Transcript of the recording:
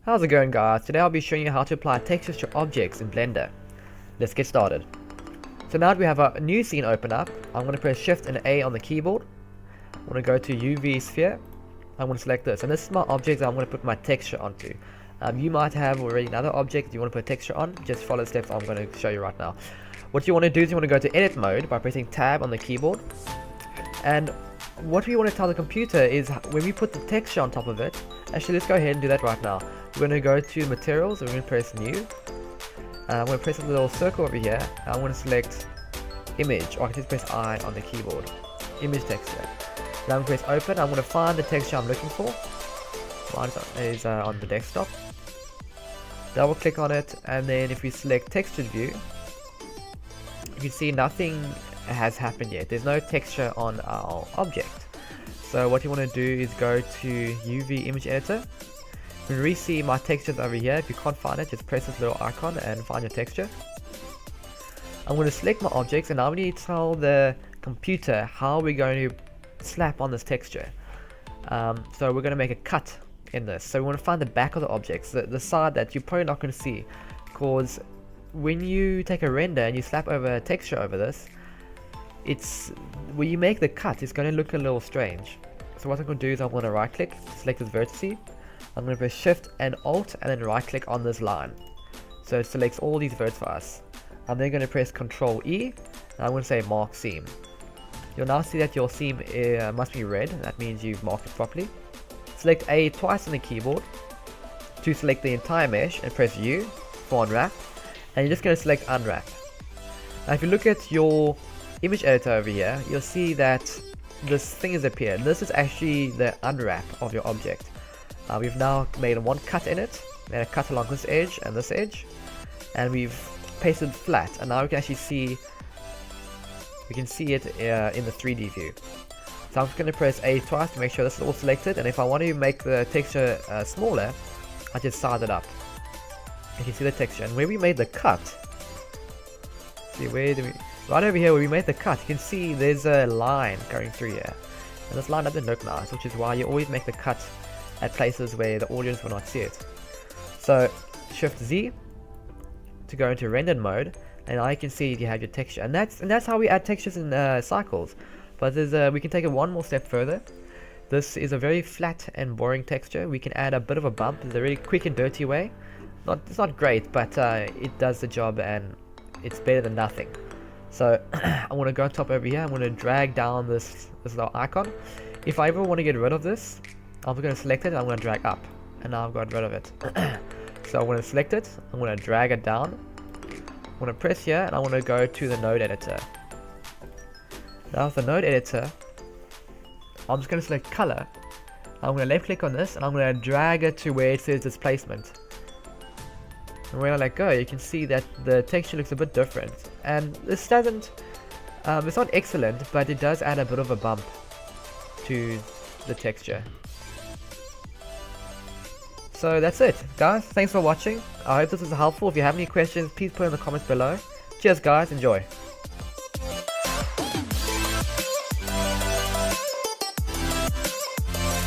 How's it going, guys? Today I'll be showing you how to apply textures to objects in Blender. Let's get started. So now that we have a new scene open up, I'm going to press Shift and A on the keyboard. I'm going to go to UV sphere. I'm going to select this, and this is my object that I'm going to put my texture onto. You might have already another object that you want to put texture on. Just follow the steps I'm going to show you right now. What you want to do is you want to go to edit mode by pressing tab on the keyboard, and what we want to tell the computer is when we put the texture on top of it. Actually, let's go ahead and do that right now. We're going to go to materials, and we're going to press new. I'm going to press a little circle over here. I'm going to select image, or I can just press I on the keyboard. Image texture. Now I'm going to press open. I'm going to find the texture I'm looking for. Mine is on the desktop. Double click on it, and then if we select textured view, you can see nothing has happened yet. There's no texture on our object. So what you want to do is go to UV image editor. You can re-see my textures over here. If you can't find it, just press this little icon and find your texture. I'm going to select my objects, and now we need to tell the computer how we're going to slap on this texture. So we're going to make a cut in this. So we want to find the back of the objects, the side that you're probably not going to see, because when you take a render and you slap over a texture over this, it's when you make the cut, it's going to look a little strange. So what I'm going to do is I'm going to right click, select this vertex. I'm going to press Shift and Alt and then right click on this line. So it selects all these verts for us. I'm then going to press Control E, and I'm going to say mark seam. You'll now see that your seam must be red. That means you've marked it properly. Select A twice on the keyboard to select the entire mesh, and press U for unwrap. And you're just going to select unwrap. Now if you look at your image editor over here, you'll see that this thing has appeared. This is actually the unwrap of your object. We've now made one cut in it, made a cut along this edge and this edge, and we've pasted flat, and now we can actually see it in the 3D view. So I'm just going to press A twice to make sure this is all selected, and if I want to make the texture smaller, I just size it up. You can see the texture, and where we made the cut, see where do we, right over here where we made the cut, you can see there's a line going through here, and this line doesn't look nice, which is why you always make the cut at places where the audience will not see it. So Shift Z to go into rendered mode, and now you can see you have your texture, and that's how we add textures in cycles. But we can take it one more step further. This is a very flat and boring texture. We can add a bit of a bump. It's a really quick and dirty way. It's not great, but it does the job, and it's better than nothing. So I want to go on top over here. I'm going to drag down this little icon. If I ever want to get rid of this, I'm going to select it and I'm going to drag up, and now I've got rid of it. So I'm going to select it, I'm going to drag it down, I'm going to press here, and I want to go to the node editor. Now with the node editor, I'm just going to select color. I'm going to left click on this, and I'm going to drag it to where it says displacement. And when I let go, you can see that the texture looks a bit different, and this doesn't, it's not excellent, but it does add a bit of a bump to the texture. So that's it, guys. Thanks for watching. I hope this was helpful. If you have any questions, please put in the comments below. Cheers, guys. Enjoy.